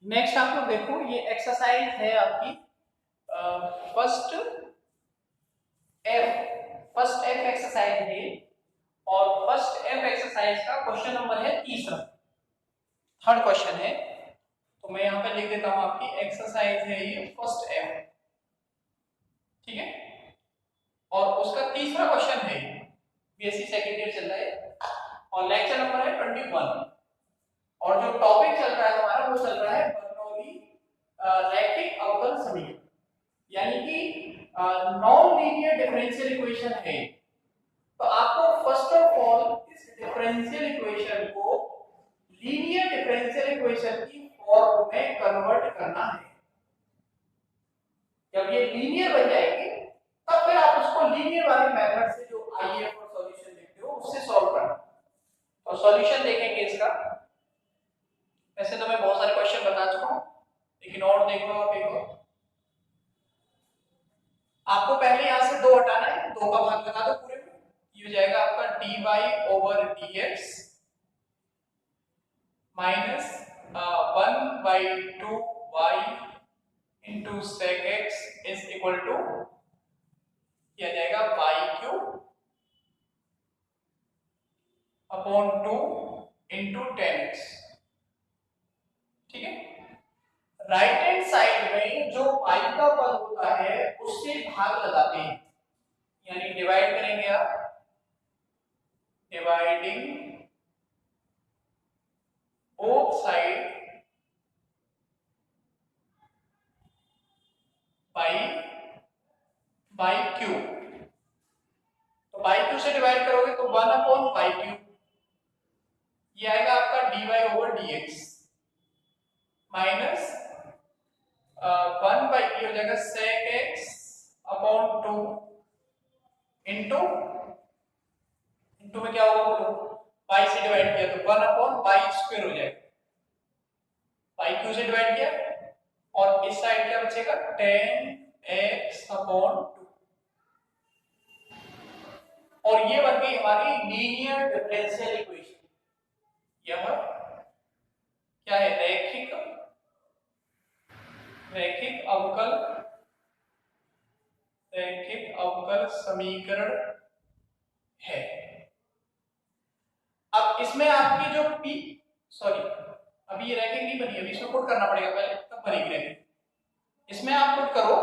Next आप लोग देखो, ये एक्सरसाइज है आपकी फर्स्ट फर्स्ट एफ एक्सरसाइज है। और फर्स्ट एफ एक्सरसाइज का क्वेश्चन नंबर है तीसरा, थर्ड क्वेश्चन है। तो मैं यहाँ पे लिख देता हूँ, आपकी एक्सरसाइज है ये फर्स्ट एफ, ठीक है। और उसका तीसरा क्वेश्चन है, बीएससी सेकेंड ईयर चल रहा है और लेक्चर नंबर है 21। और जो टॉपिक चल रहा है हमारा, वो चल रहा है बर्नौली रैखिक अवकल समीकरण, यानी कि नॉन लीनियर डिफरेंशियल इक्वेशन है। तो आपको फर्स्ट ऑफ ऑल इस डिफरेंशियल इक्वेशन को लीनियर डिफरेंशियल इक्वेशन की फॉर्म में कन्वर्ट करना है। जब ये लीनियर बन जाएगी तब फिर आप उसको लीनियर वाले मेथड से, जो आईएफ और सॉल्यूशन देखते हो, उससे सॉल्व करना। और सॉल्यूशन देखेंगे इसका। वैसे तो मैं बहुत सारे क्वेश्चन बता चुका हूं, लेकिन और देखो आप एक और। आपको पहले यहां से 2 हटाना है, 2 का भाग लगा दो पूरे में। ये हो जाएगा आपका dy/dx minus 1/2y into sec x is equal to किया जाएगा y³ अपॉन 2 इंटू 10x, ठीक है। राइट हैंड साइड में जो y का पद होता है उससे भाग लगाते हैं, यानी डिवाइड करेंगे आप, dividing both side by Q. तो बाई क्यू से डिवाइड करोगे तो 1/y³, ये आएगा आपका dy/dx माइनस 1 ये हो जाएगा sec x अपॉन 2 इंटू में क्या होगा बोलो, y से डिवाइड किया तो 1/y² हो जाएगा, y³ से डिवाइड किया। और इस साइड क्या बचेगा, 10x अपॉन 2। और ये बन गई हमारी लीनियर डिफरेंशियल इक्वेशन। यह क्या है, रैखिक अवकल समीकरण है। अब इसमें आपकी जो p, सॉरी अभी ये रैखिक नहीं बनी, अभी इसमें पुट करना पड़ेगा पहले, तब बनेगी रैखिक। इसमें आप पुट करो,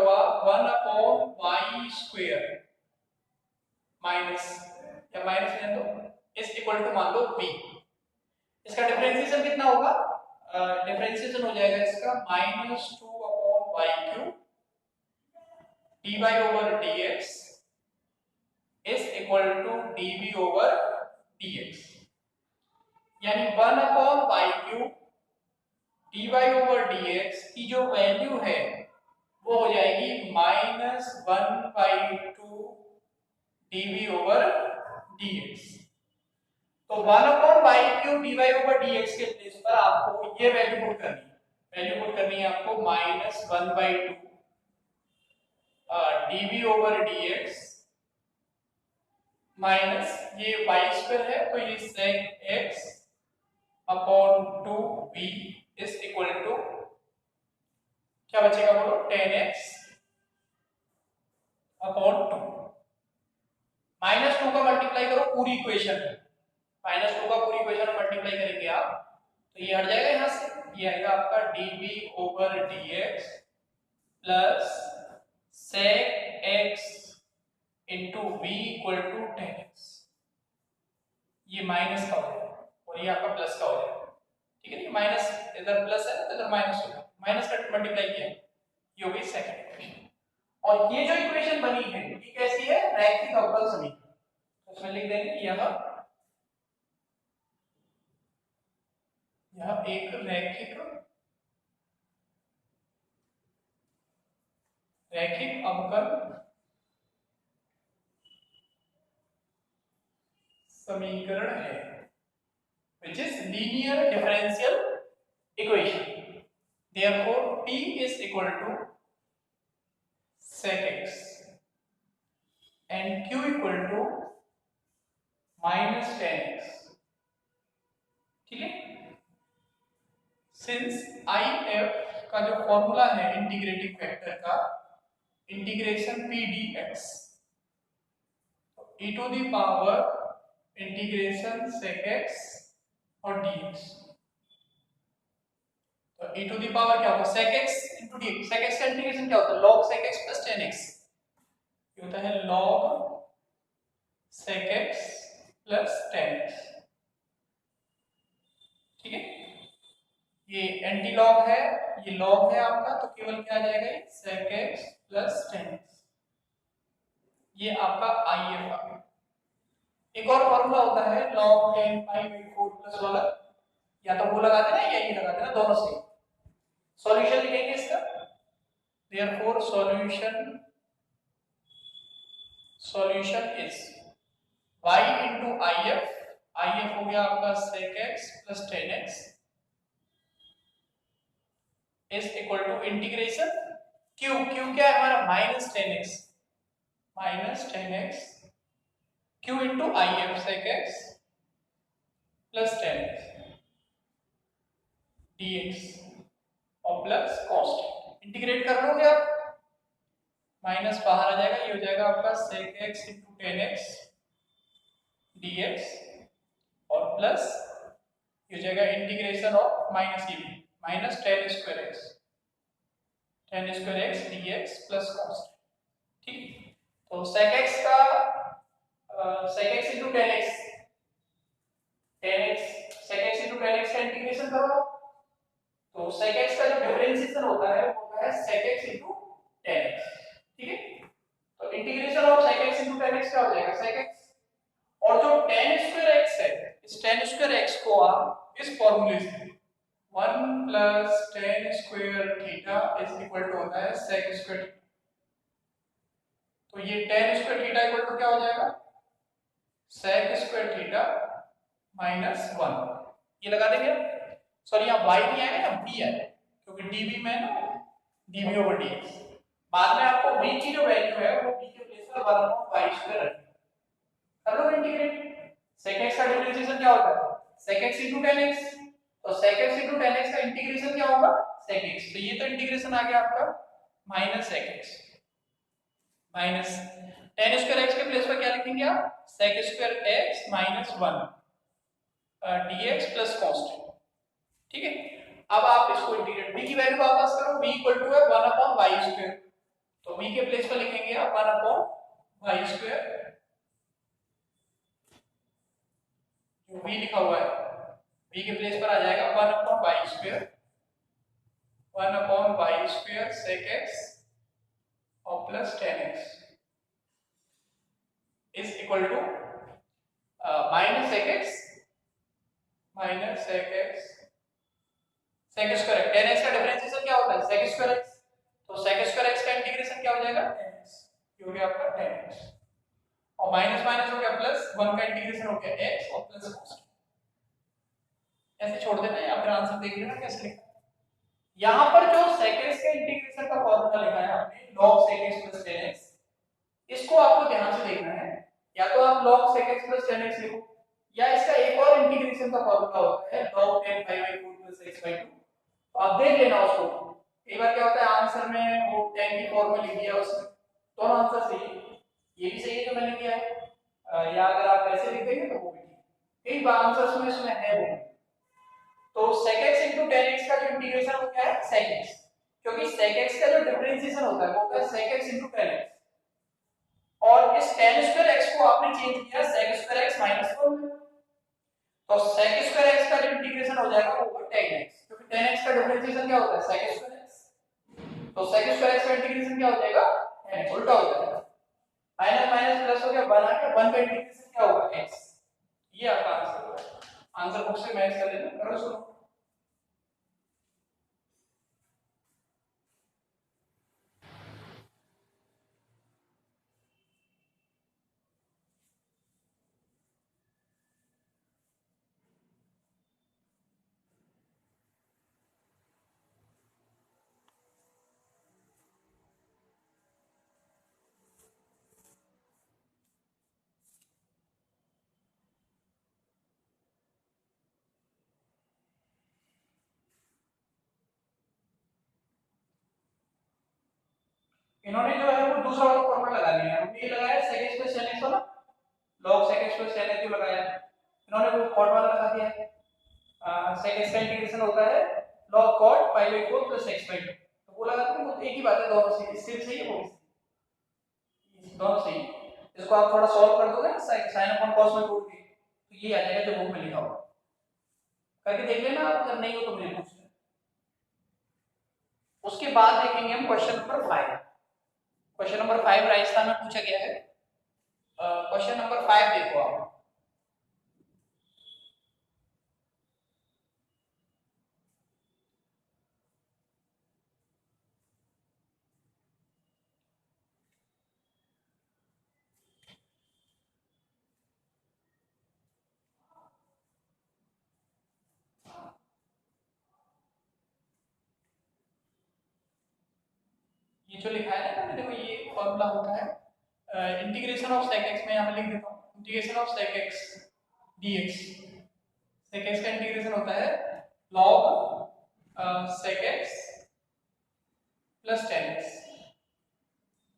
आप 1/y² माइनस, या माइनस लेने दो, इज इक्वल टू मान लो v। इसका डिफरेंशिएशन कितना होगा, डिफरेंशिएशन हो जाएगा इसका -2/y³ dy/dx is equal to dv/dx, यानी 1/y³ dy/dx की जो वैल्यू है वो हो जाएगी -1/2 dv/dx। तो 1/y³ dy/dx के प्लेस पर आपको ये वैल्यू पुट करनी है, आपको -1/2 dv/dx माइनस ये y² है तो ये sec x upon 2v is equal to क्या बचेगा बोलो, 10x अपॉन 2। -2 का मल्टीप्लाई करो पूरी इक्वेशन में, -2 का पूरी इक्वेशन में मल्टीप्लाई करेंगे आप तो ये हट जाएगा यहाँ से, ये आएगा आपका dv/dx plus sec x into v equal to 10x। ये माइनस का हो जाएगा और ये आपका प्लस का हो जाएगा, ठीक है। माइनस इधर प्लस है तो इधर माइनस हो जाएगा, माइनस का मल्टीप्लाई किया, ये हो गई सेकंड इक्वेशन। और ये जो इक्वेशन बनी है ये कैसी है, रैखिक अवकल समीकरण। तो इसमें लिख देंगे यह एक रैखिक अवकल समीकरण है, which is linear differential equation. Therefore p is equal to sec x and q equal to -10x, ठीक है। का जो फॉर्मूला है इंटीग्रेटिंग फैक्टर का, integration P D X, e to the power integration sec x और dx। तो e to the power क्या होगा, sec x into dx। sec x का इंटीग्रेशन क्या होता है, log sec x plus tan x। ये होता है log sec x plus tan x। ठीक है, ये एंटी लॉग है, ये लॉग है आपका, तो केवल क्या आ जाएगा, ये sec x plus tan x। ये आपका IF आ गया। एक और फॉर्मूला होता है log tan pi by 4 plus वाला, या तो वो लगा देना या ये लगा देना, दोनों से। सॉल्यूशन लिखेंगे इसका, therefore solution is y into if, if हो गया आपका sec x plus tan x is equal to integration q, q क्या है हमारा minus tan x q into if sec x plus tan x dx और plus cost. Integrate कर लोगे आप, माइनस बाहर आ जाएगा, ये हो जाएगा आपका sec x into tan x dx और प्लस ये हो जाएगा इंटीग्रेशन ऑफ माइनस ये minus tan square x dx plus cost. ठीक, तो sec x का sec x into tan x sec x into tan x का इंटीग्रेशन करो, तो sec x का जो डिफरेंशिएशन होता है वो होता है sec x into tan x। ठीक है, तो integration of sec x into tan x क्या हो जाएगा, sec x, और जो tan स्क्वायर x है, इस tan स्क्वायर x को आप इस फॉर्मूले से 1 plus tan square theta is equal to होता है sec स्क्वायर। तो ये tan square theta equal to क्या हो जाएगा, sec स्क्वायर थीटा माइनस 1। ये लगा देंगे, सॉरी यहाँ y नहीं आएगा ना, b है, क्योंकि dv में ना dv over dx। बाद में आपको v की जो वैल्यू है वो b के प्लेस पर 1/y स्क्वायर रखनी है। कर लो इंटीग्रेट, sec x का डिफरेंशिएशन क्या होता है, sec x into tan x, तो sec x into tan x का इंटीग्रेशन क्या होगा, sec x। तो ये तो इंटीग्रेशन आ गया आपका minus sec x minus tan square x के प्लेस पर क्या लिखेंगे आप, sec square x minus 1 dx plus constant. ठीक है, अब आप इसको इंटीग्रेट, b की वैल्यू वापस करो, b इक्वल टू है 1/y स्क्वायर, तो b के प्लेस पर लिखेंगे आप 1/y स्क्वायर, जो b लिखा हुआ है b के प्लेस पर आ जाएगा 1/y square, 1/y square sec x और plus tan x is equal to minus sec x sec square. tan x का डिफरेंशिएशन क्या होता है, sec स्क्वायर x, तो sec स्क्वायर x का इंटीग्रेशन क्या हो जाएगा, tan x, ये हो गया आपका tan x, और माइनस माइनस हो गया प्लस, 1 का इंटीग्रेशन हो गया x और प्लस cos। ऐसे छोड़ देना या फिर आंसर देख लेना कैसे लिखा है। यहां पर जो sec x के इंटीग्रेशन का फॉर्मूला लिखा है आपने log sec x plus tan x, इसको आपको ध्यान से देखना है, या तो आप log sec x plus tan x लिखो, या इसका एक और इंटीग्रेशन का फॉर्मूला होता है log tan pi by 4 plus x by 2, तो आप देख लेना उसको। कई बार क्या होता है आंसर में वो tan की फॉर्म में लिख दिया उसने, दोनों आंसर सही है, ये भी सही है जो मैंने किया है, या अगर आप ऐसे लिख देंगे तो वो भी ठीक है, कई बार आंसर्स में इसमें है वो। तो sec x into tan x का जो इंटीग्रेशन वो क्या है, sec x, क्योंकि sec x का जो डिफरेंशिएशन होता है वो होता है sec x into tan x, और इस tan स्क्वायर x को आपने चेंज किया sec स्क्वायर x minus 1, तो sec स्क्वायर x का जो इंटीग्रेशन हो जाएगा वो होगा tan x, क्योंकि tan x का डिफरेंशिएशन क्या होता है sec स्क्वायर x, तो sec स्क्वायर x का इंटीग्रेशन क्या हो जाएगा, tan x, उल्टा हो जाएगा, माइनस माइनस प्लस हो गया, 1 आ गया, 1 का इंटीग्रेशन क्या होगा x। ये आपका आंसर होगा, आंसर बुक से मैच कर लेना, करो शुरू। इन्होंने जो है वो दूसरा वाला फॉर्मूला लगा लिया, हमने ये लगाया sec x plus tan x वाला, log sec x plus tan x जो लगाया, इन्होंने वो cot वाला लगा दिया है। sec x का इंटीग्रेशन होता है log cot pi by 4 plus x by 2, तो वो लगा तो एक ही बात है, दोनों से इससे सही है वो भी दोनों सही। इसको आप थोड़ा सॉल्व कर दोगे ना sin अपॉन cos में टूट के, तो ये आ जाएगा जो बुक में लिखा होगा, करके देख लेना आप, अगर नहीं हो तो मुझे पूछ लेना। उसके बाद देखेंगे हम question number 5। Question number 5 Rajasthan में पूछा गया है। क्वेश्चन नंबर 5 देखो आप। ये जो लिखा है ना, देखो ये फॉर्मूला होता है इंटीग्रेशन ऑफ sec x, मैं यहाँ पे लिख देता हूँ, integration of sec x dx। sec x का इंटीग्रेशन होता है log sec x plus tan x,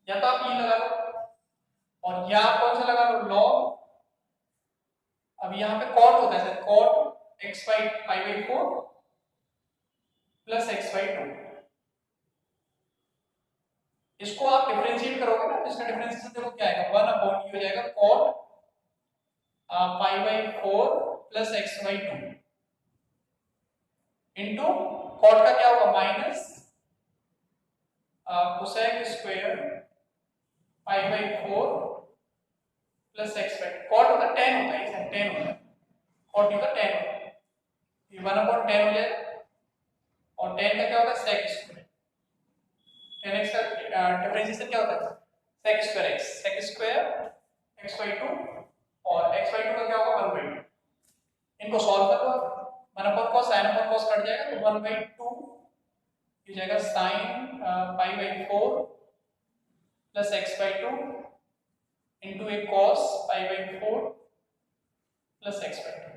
या तो आप ये लगा लो और या आप कौन सा लगा लो log, अब यहाँ पे cot होता है cot x by pi by 4 plus x by 2, इसको आप डिफरेंशिएट करोगे ना तो इसका डिफरेंशिएशन देखो क्या आएगा, 1 अपॉन ये हो जाएगा cot pi by 4 plus x by 2 into cot का क्या होगा minus cosec square pi by 4 plus x by 2, cot होता है tan होता है, इसका tan होता है, cot नहीं होता tan होता है, ये 1 अपॉन tan हो जाएगा, और tan का क्या होता है sec स्क्वायर, tan x का डिफरेंशिएशन क्या होता है sec square x, sec square x by 2 और x by 2 का क्या होगा 1 by 2, इनको सॉल्व कर दो, 1 upon cos sin upon cos cut जाएगा तो 1 by 2 ये जाएगा sin pi by 4 plus x by 2 into a cos pi by 4 plus x by 2,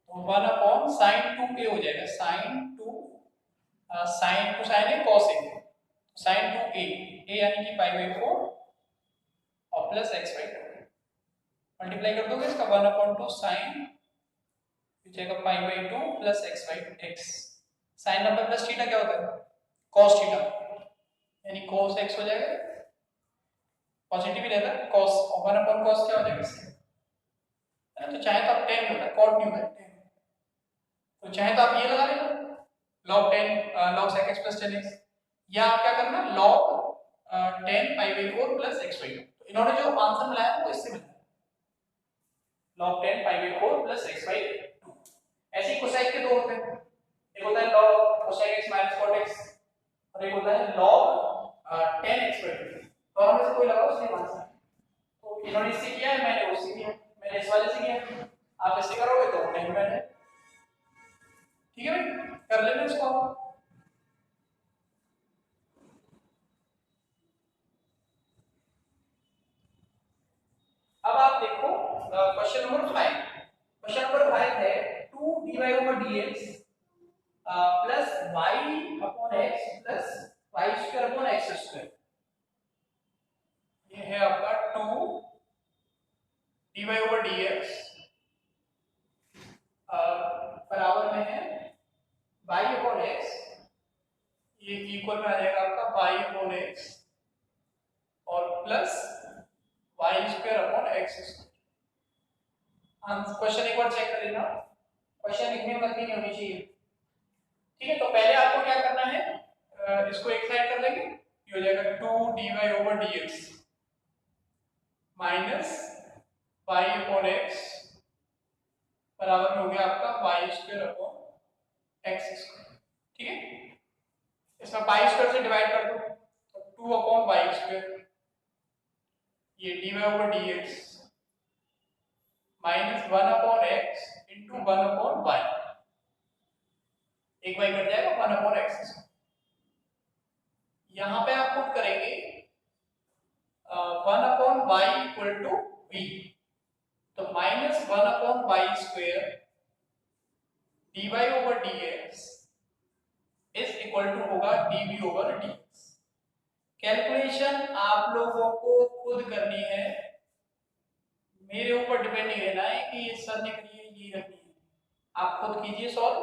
तो 1 अपॉन sin 2a हो जाएगा, sin 2 sin टू sin है cos a, sin 2a a यानी कि pi by 4 और प्लस x by 2 मल्टीप्लाई कर दोगे इसका 1 अपॉन 2 sin जाएगा pi by 2 plus x by x, sin number plus theta क्या होता है cos थीटा, यानी cos x हो जाएगा, पॉजिटिव ही रहता है cos, और 1 अपॉन cos क्या हो जाएगा इससे, है ना, तो चाहे तो आप tan होता है cot नहीं होता है tan, तो चाहे तो आप ये लगा लेना log 10 log sec x plus tan x, या आप क्या करना log 10 pi by 4 plus x by 2, तो इन्होंने जो आंसर मिलाया वो इससे मिला log 10 pi by 4 plus x by 2। ऐसे ही cosec के दो होते हैं, एक होता है log cosec x minus cot x और एक होता है log 10 x by 2, तो हमें से कोई लगाओ उसने आंसर, तो इन्होंने इससे किया है, मैंने उससे किया, मैंने इस वाले से किया, आप इससे करोगे तो नहीं मैंने, ठीक है भाई, कर लेना इसको। अब आप देखो क्वेश्चन नंबर 5। क्वेश्चन नंबर 5 है 2 dy over dx plus y upon x plus y square upon x square, ये है आपका 2 dy over dx बराबर में है y अपॉन x, ये इक्वल में आ जाएगा आपका y अपॉन x और plus y square upon x square. Question एक बार चेक कर लेना, क्वेश्चन लिखने में गलती नहीं होनी चाहिए, ठीक है। तो पहले आपको क्या करना है, इसको एक साइड कर लेंगे, ये हो जाएगा 2 dy over dx minus y upon x बराबर में हो गया आपका y square upon x square, ठीक है। इसमें y स्क्वायर से डिवाइड कर दो तो 2 अपॉन y स्क्वायर, ये dy over dx minus 1 upon x into 1 upon y, एक y कट जाएगा 1 अपॉन x, यहाँ पे आप पुट करेंगे 1 upon y equal to v, तो minus 1 upon y square dy over dx is equal to होगा dv over dx, calculation आप लोगों को खुद करनी है, मेरे ऊपर डिपेंड नहीं रहना है कि ये सर ने करी है ये रखनी है। आप खुद कीजिए सॉल्व,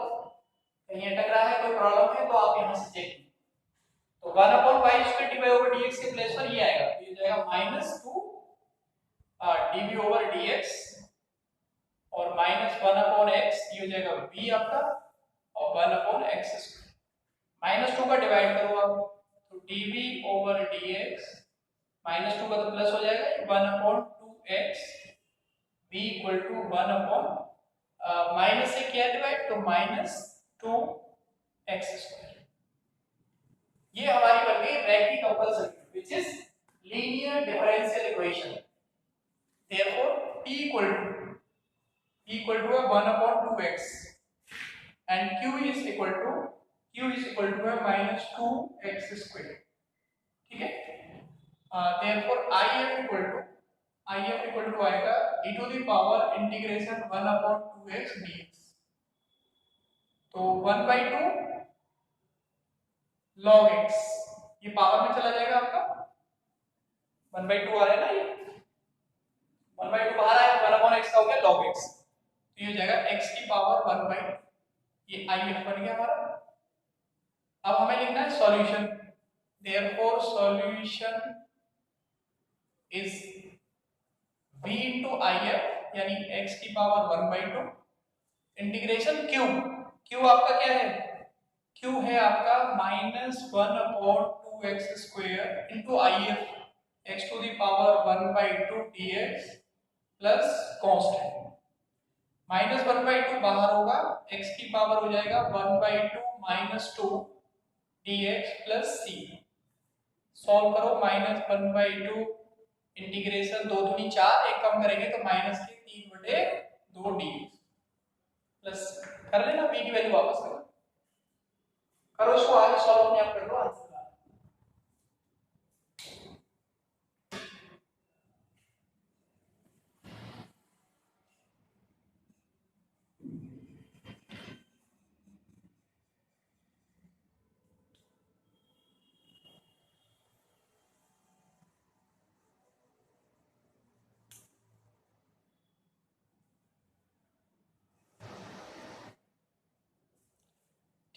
कहीं अटक रहा है कोई प्रॉब्लम है तो आप यहाँ से चेक कीजिए। तो 1/y² dy/dx के प्लेस पर ये आएगा, तो ये जाएगा -2 dv/dx और -1/x, ये हो जाएगा v आपका, और 1/x²। -2 का डिवाइड करो आप, तो dv/dx, -2 का तो प्लस हो जाएगा, 1/2x, v = 1/ माइनस से किया डिवाइड तो -2x²। ये हमारी बन गई रैखिक अवकल समीकरण, which is linear differential equation. therefore p equal to 1/2x and q is equal to -2x²। ठीक है, therefore if equal to आएगा e⁻∫1/2x dx, तो 1/2 log x, ये पावर में चला जाएगा आपका, 1/2 आ रहा है ना, ये 1/2 बाहर आया, 1/x का हो गया log x, तो ये हो जाएगा x की पावर 1/2, ये if बन गया हमारा। अब हमें लिखना है solution, therefore solution is v into if यानी x की पावर 1/2 इंटीग्रेशन q आपका क्या है, q है आपका -1/2x² into if x⁻1/2 dx plus constant, -1/2 बाहर होगा, x की पावर हो जाएगा 1/2 - 2 dx प्लस c। सॉल्व करो, -1/2 इंटीग्रेशन 2 दूनी 4, एक कम करेंगे तो -3/2 dx प्लस, कर लेना v की वैल्यू वापस करो इसको, आगे सॉल्व अपने आप कर लो, आंसर आ।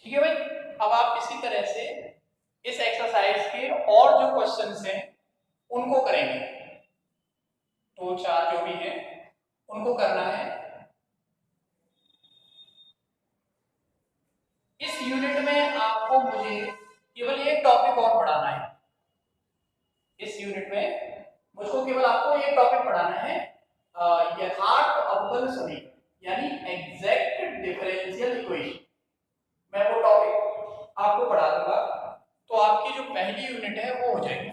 ठीक है भाई, अब आप इसी तरह से इस एक्सरसाइज के और जो क्वेश्चंस हैं उनको करेंगे, 2-4 जो भी हैं उनको करना है। इस यूनिट में आपको मुझे केवल एक टॉपिक और पढ़ाना है, इस यूनिट में मुझको केवल आपको एक टॉपिक पढ़ाना है, यथार्थ अवकल समीकरण यानी एग्जैक्ट डिफरेंशियल इक्वेशन। मैं वो टॉपिक आपको पढ़ा दूंगा, तो आपकी जो पहली यूनिट है वो हो जाएगी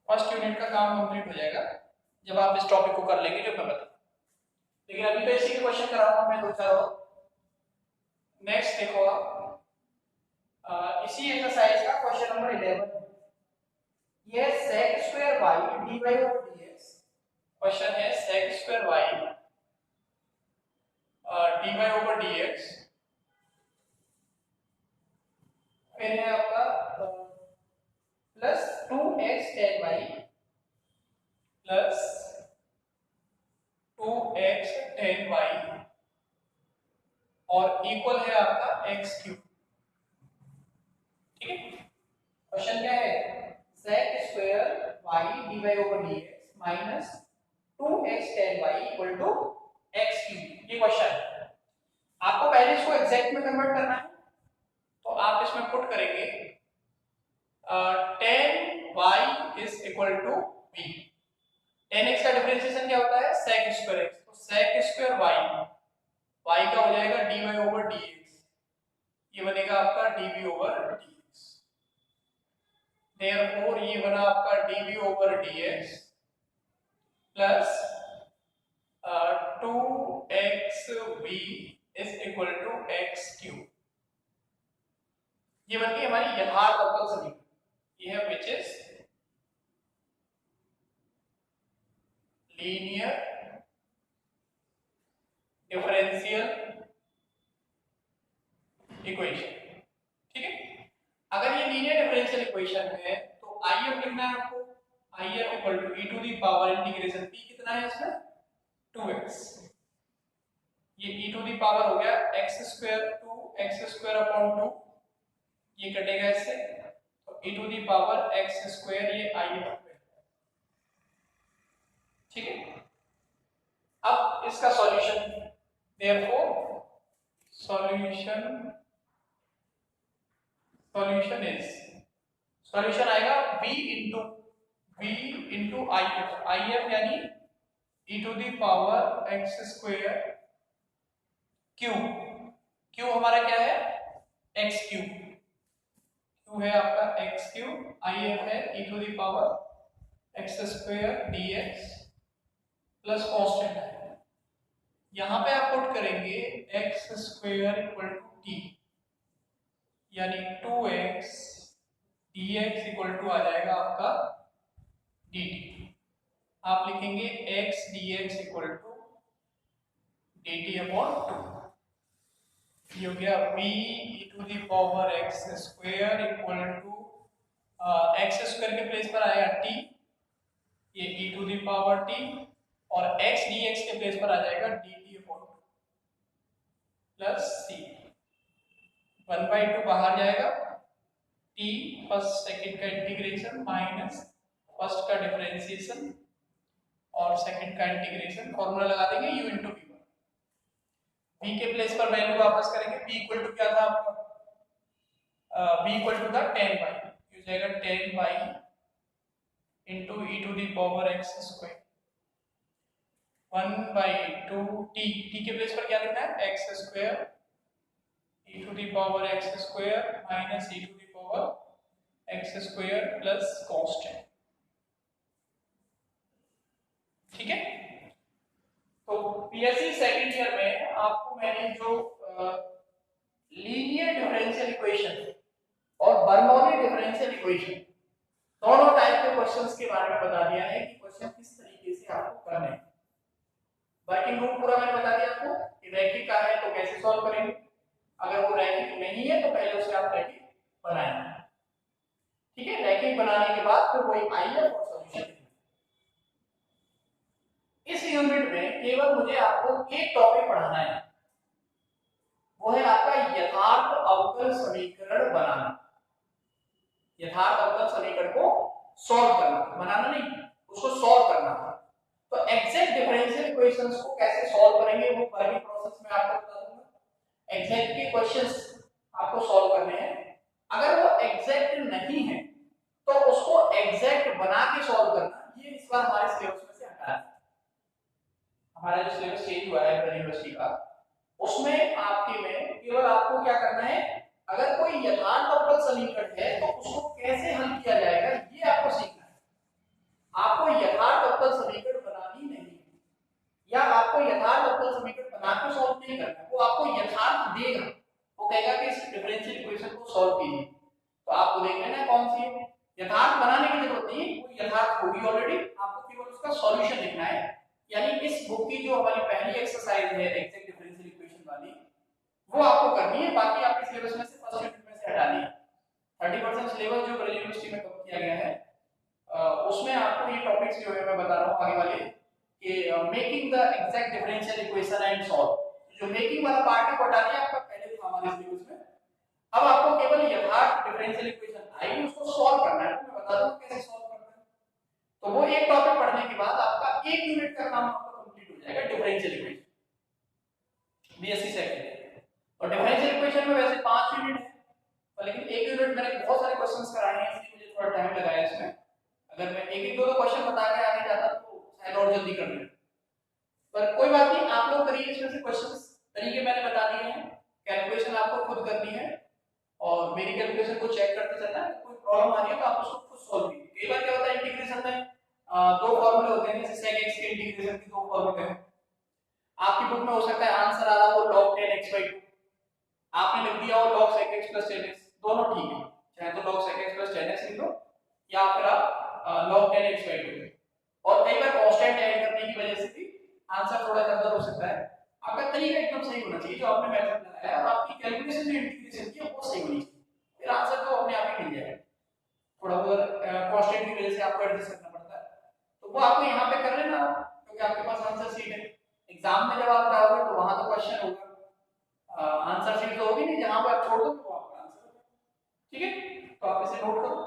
फर्स्ट यूनिट का काम कंप्लीट हो जाएगा जब आप इस टॉपिक को कर लेंगे जो मैं बता। लेकिन अभी तो इसी के क्वेश्चन कराऊंगा मैं 2-4 और। नेक्स्ट देखो आप, इसी एक्सरसाइज का क्वेश्चन नंबर 11, ये sec² y dy/dx, क्वेश्चन है sec² y dy/dx, फिर है आपका plus 2x tan y plus 2x tan y और इक्वल है आपका x³। ठीक है, क्वेश्चन क्या है, sec² y dy/dx minus 2x tan y equal to x³, ये क्वेश्चन है। आपको पहले इसको एग्जैक्ट में कन्वर्ट करना है, तो आप इसमें पुट करेंगे tan y is equal to v, tan x का डिफरेंशिएशन क्या होता है, sec² x, तो sec² y का हो जाएगा dy/dx, ये बनेगा आपका dv/dx, therefore ये बना आपका dv/dx plus 2xv is equal to x³, ये बन गई हमारी यथार्थ अवकल समीकरण, ये है which is linear differential equation. अगर ये लीनियर डिफरेंशियल इक्वेशन है तो IF लिखना है आपको, IF equal to e to the power integration p कितना है इसमें 2x, ये e टू द पावर हो गया x square 2x square upon 2, ये कटेगा इससे तो e to the power x square, ये IF, ठीक है। अब इसका सॉल्यूशन, देयरफॉर सॉल्यूशन आएगा v इंटू IF यानी e to the power x square Q हमारा क्या है x क्यू है आपका x क्यू, IF है e to the power x square dx plus constant है, यहां पे आप पुट करेंगे x square equal to t यानी 2x dx इक्वल टू आ जाएगा आपका dt, आप लिखेंगे x dx equal to dt upon 2, ये हो गया v e to the power x square equal to x square के प्लेस पर आएगा t, ये e to the power t और x dx के प्लेस पर आ जाएगा dt अपॉन 2 प्लस c, 1/2 बाहर जाएगा, t फर्स्ट सेकंड का इंटीग्रेशन माइनस फर्स्ट का डिफरेंशिएशन और सेकंड का इंटीग्रेशन, फॉर्मूला लगा देंगे u इंटू v, v के प्लेस पर वैल्यू वापस करेंगे, v इक्वल टू क्या था आपका, v इक्वल टू था 10/, हो जाएगा 10/, into e to the power x square 1/2 t के प्लेस पर क्या लिखना है x square e to the power x square minus e to the power x square plus constant, ठीक है। तो पीएससी सेकंड ईयर में आपको मैंने जो लीनियर डिफरेंशियल इक्वेशन और बर्नौली डिफरेंशियल इक्वेशन दोनों टाइप के क्वेश्चंस के बारे में बता दिया है कि क्वेश्चन किस तरीके से आपको करने हैं। वर्किंग ग्रुप पूरा मैंने बता दिया आपको कि रैखिक का है तो कैसे सॉल्व करेंगे, अगर वो रैखिक नहीं है तो पहले उसके आप रैखिक बनाएंगे, ठीक है। रैखिक बनाने के बाद फिर वही IF और सॉल्यूशन। इस यूनिट में केवल मुझे आपको एक टॉपिक पढ़ाना है, वो है आपका यथार्थ अवकल समीकरण बनाना, यथार्थ अवकल समीकरण को सॉल्व करना, बनाना नहीं उसको सॉल्व करना। तो एग्जैक्ट डिफरेंशियल इक्वेशंस को कैसे सॉल्व करेंगे वो वर्किंग प्रोसेस में आपको बता दूंगा। एग्जैक्ट के क्वेश्चंस आपको सॉल्व करने हैं, अगर वो एग्जैक्ट नहीं है तो उसको एग्जैक्ट बना के सॉल्व करना, ये इस बार हमारे सिलेबस में से हटा है। हमारा जो सिलेबस चेंज हुआ है यूनिवर्सिटी का, उसमें आपके में केवल आपको क्या करना है, अगर कोई यथार्थ अवकल समीकरण है तो उसको कैसे हल किया जाएगा ये आपको सीखना है। आपको यथार्थ अवकल समीकरण बनानी नहीं या आपको यथार्थ अवकल समीकरण बनाकर सॉल्व नहीं करना, वो आपको यथार्थ देगा, वो कहेगा कि इस डिफरेंशियल इक्वेशन को सॉल्व कीजिए, तो आपको देख लेना है कौन सी है। यथार्थ बनाने की जरूरत नहीं, वो यथार्थ होगी ऑलरेडी, आपको केवल उसका सॉल्यूशन लिखना है। यानी इस बुक की जो हमारी पहली एक्सरसाइज है एग्जैक्ट डिफरेंशियल इक्वेशन वाली, वो आपको करनी है, बाकी आपके सिलेबस में से फर्स्ट यूनिट में से हटानी है। 30% सिलेबस जो ब्रज यूनिवर्सिटी में कवर किया गया है उसमें आपको ये टॉपिक्स जो है मैं बता रहा हूँ आगे वाले कि making the exact differential equation and solve, जो मेकिंग वाला पार्ट है वो हटा दिया आपका पहले था हमारे सिलेबस में। अब आपको केवल यथार्थ डिफरेंशियल इक्वेशन आई उसको सॉल्व करना है, मैं बता दूं कैसे सॉल्व करना है। तो वो एक टॉपिक पढ़ने के बाद आपका एक यूनिट का काम आपका कंप्लीट हो जाएगा डिफरेंशियल इक्वेशन बीएससी सेकंड। और डिफरेंशियल इक्वेशन में वैसे 5 यूनिट है, लेकिन एक यूनिट मैंने बहुत सारे क्वेश्चंस कराए हैं इसलिए मुझे थोड़ा टाइम लगाया इसमें। अगर मैं एक एक दो क्वेश्चन बता के आगे जाता तो शायद और जल्दी कर लेता, पर कोई बात नहीं, आप लोग करिए। इसमें से क्वेश्चंस तरीके मैंने बता दिए हैं, कैलकुलेशन आपको खुद करनी है और मेरी कैलकुलेशन को चेक करते चलना है। कोई प्रॉब्लम आ रही है तो आप उसको खुद सॉल्व कीजिए। कई बार क्या होता है इंटीग्रेशन में दो फॉर्मूले होते हैं, जैसे sec x के इंटीग्रेशन के दो फॉर्मूले हैं। आपकी बुक में हो सकता है आंसर आ रहा हो log 10x/2, आपने लिख दिया हो log sec x + 10x, दोनों ठीक है, चाहे तो log sec x + 10x लिख लो या फिर आप log 10x/2। और कई बार कांस्टेंट ऐड करने की वजह से भी आंसर थोड़ा ज्यादा हो सकता है। आपका तरीका एकदम सही होना चाहिए, जो आपने मेथड लगाया है और आपकी कैलकुलेशन जो इंटीग्रेशन की है वो सही होनी चाहिए, फिर आंसर तो अपने आप आपको यहाँ पे कर लेना क्योंकि आपके पास आंसर शीट है। एग्जाम में जब आप जाओगे तो वहां तो क्वेश्चन होगा, आंसर शीट तो होगी नहीं, जहां पर आप छोड़ दो तो आपका आंसर होगा। ठीक है, तो आप इसे नोट करो।